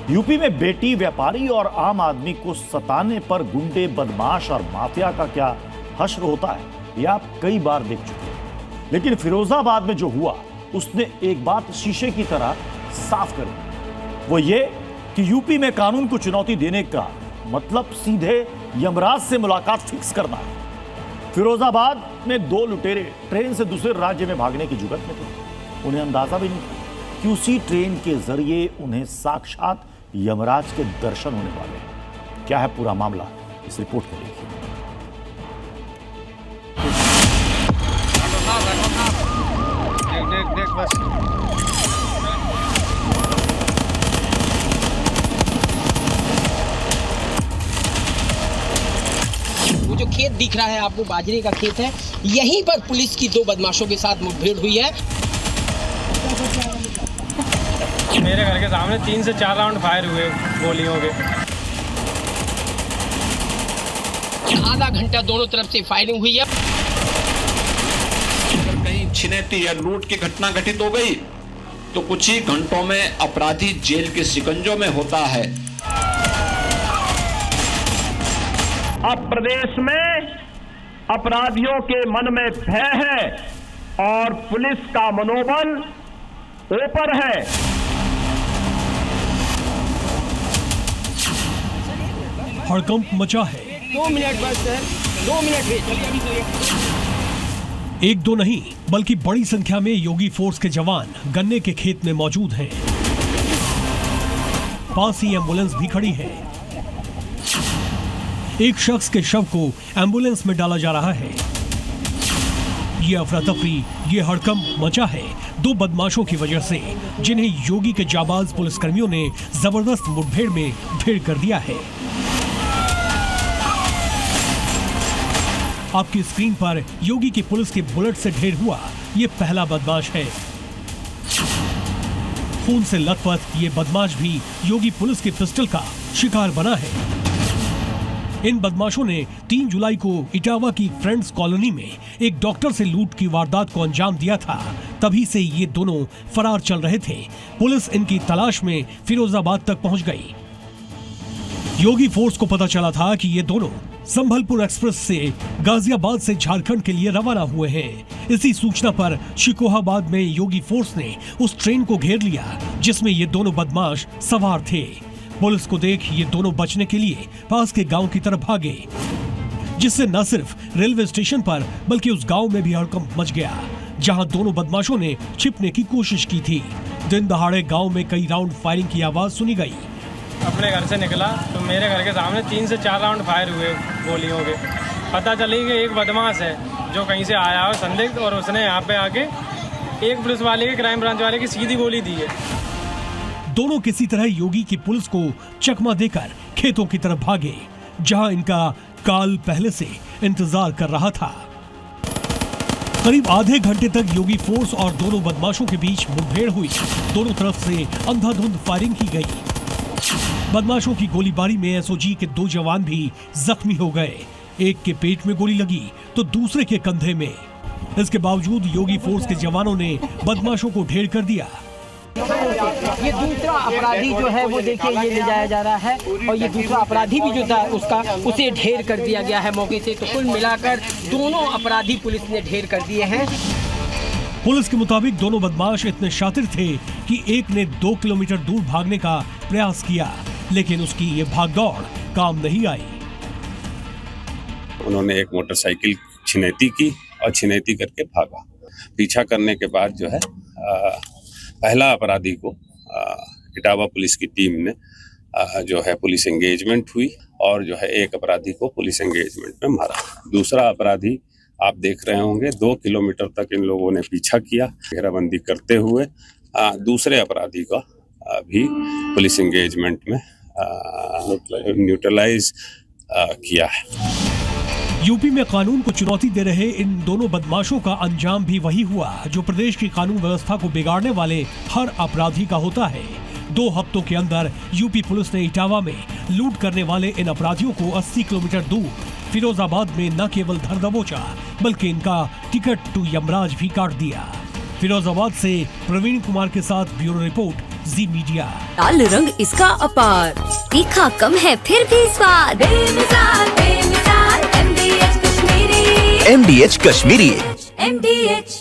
UP में बेटी, व्यापारी और आम आदमी को सताने पर गुंडे, बदमाश और माफिया का क्या हश्र होता है, यह आप कई बार देख चुके हैं। लेकिन फिरोजाबाद में जो हुआ उसने एक बात शीशे की तरह साफ कर दी। वो ये कि यूपी में कानून को चुनौती देने का मतलब सीधे यमराज से मुलाकात फिक्स करना है। फिरोजाबाद में दो लुटेरे ट्रेन से दूसरे राज्य में भागने की जुगत में थे। उन्हें अंदाजा भी नहीं था कि उसी ट्रेन के जरिए उन्हें साक्षात यमराज के दर्शन होने वाले हैं। क्या है पूरा मामला, इस रिपोर्ट में देखिए। देख बस। वो जो खेत दिख रहा है आपको, बाजरे का खेत है, यहीं पर पुलिस की दो बदमाशों के साथ मुठभेड़ हुई है। मेरे घर के सामने 3 से 4 राउंड फायर हुए गोलियों के। आधा घंटा दोनों तरफ से फायरिंग हुई है। अगर कहीं छिनैती या लूट की घटना घटित हो गई तो कुछ ही घंटों में अपराधी जेल के शिकंजों में होता है। अब प्रदेश में अपराधियों के मन में भय है और पुलिस का मनोबल ऊपर है। हड़कंप मचा है। 2 मिनट बस सर, 2 मिनट वेट। एक दो नहीं बल्कि बड़ी संख्या में योगी फोर्स के जवान गन्ने के खेत में मौजूद हैं। पास ही एम्बुलेंस भी खड़ी है। एक शख्स के शव को एम्बुलेंस में डाला जा रहा है। ये अफरा तफरी, ये हड़कंप मचा है दो बदमाशों की वजह से, जिन्हें योगी के जाबाज पुलिसकर्मियों ने जबरदस्त मुठभेड़ में ढेर कर दिया है। आपकी स्क्रीन पर योगी की पुलिस के बुलेट से ढेर हुआ ये पहला बदमाश है। खून से लथपथ ये बदमाश भी योगी पुलिस के पिस्टल का शिकार बना है। इन बदमाशों ने 3 जुलाई को इटावा की फ्रेंड्स कॉलोनी में एक डॉक्टर से लूट की वारदात को अंजाम दिया था। तभी से ये दोनों फरार चल रहे थे। पुलिस इनकी तलाश में फिरोजाबाद तक पहुंच गई। योगी फोर्स को पता चला था कि ये दोनों संभलपुर एक्सप्रेस से गाजियाबाद से झारखंड के लिए रवाना हुए हैं। इसी सूचना पर शिकोहाबाद में योगी फोर्स ने उस ट्रेन को घेर लिया जिसमें ये दोनों बदमाश सवार थे। पुलिस को देख ये दोनों बचने के लिए पास के गांव की तरफ भागे, जिससे न सिर्फ रेलवे स्टेशन पर बल्कि उस गांव में भी हड़कंप मच गया, जहां दोनों बदमाशों ने छिपने की कोशिश की थी। दिन दहाड़े गांव में कई राउंड फायरिंग की आवाज सुनी गई। अपने घर से निकला तो मेरे घर के सामने 3 से 4 राउंड फायर हुए गोलियों के। पता चली कि एक बदमाश है जो कहीं से आया हो संदिग्ध, और उसने यहाँ पे आके एक पुलिस वाले के, क्राइम ब्रांच वाले की सीधी गोली दी है। दोनों किसी तरह योगी की पुलिस को चकमा देकर खेतों की तरफ भागे, जहां इनका काल पहले से इंतजार कर रहा था। करीब आधे घंटे तक योगी फोर्स और दोनों बदमाशों के बीच मुठभेड़ हुई। दोनों तरफ से अंधाधुंध फायरिंग की गई। बदमाशों की गोलीबारी में एसओजी के 2 जवान भी जख्मी हो गए। एक के पेट में गोली लगी तो दूसरे के कंधे में। इसके बावजूद योगी फोर्स के जवानों ने बदमाशों को ढेर कर दिया। ये दूसरा अपराधी जो है वो देखिए ये ले जाया जा रहा है, और ये दूसरा अपराधी भी जो था उसे ढेर कर दिया गया है मौके से। तो कुल मिलाकर दोनों अपराधी पुलिस ने ढेर कर दिए हैं। पुलिस के मुताबिक दोनों बदमाश इतने शातिर थे कि एक ने 2 किलोमीटर दूर भागने का प्रयास किया, लेकिन उसकी ये भागदौड़ काम नहीं आई। उन्होंने एक मोटरसाइकिल छिनैती की और छिनैती करके भागा। पीछा करने के बाद जो है पहला अपराधी को इटावा पुलिस की टीम ने जो है पुलिस एंगेजमेंट हुई और जो है एक अपराधी को पुलिस एंगेजमेंट में मारा। दूसरा अपराधी आप देख रहे होंगे 2 किलोमीटर तक इन लोगों ने पीछा किया, घेराबंदी करते हुए दूसरे अपराधी का भी पुलिस एंगेजमेंट में न्यूट्रलाइज किया है। यूपी में कानून को चुनौती दे रहे इन दोनों बदमाशों का अंजाम भी वही हुआ जो प्रदेश की कानून व्यवस्था को बिगाड़ने वाले हर अपराधी का होता है। 2 हफ्तों के अंदर यूपी पुलिस ने इटावा में लूट करने वाले इन अपराधियों को 80 किलोमीटर दूर फिरोजाबाद में न केवल धर दबोचा बल्कि इनका टिकट टू यमराज भी काट दिया। फिरोजाबाद से प्रवीण कुमार के साथ ब्यूरो रिपोर्ट, जी मीडिया। लाल रंग इसका अपार, तीखा कम है फिर भी स्वाद, बेमिसाल बेमिसाल MDH Kashmiri. MDH Kashmiri. MDH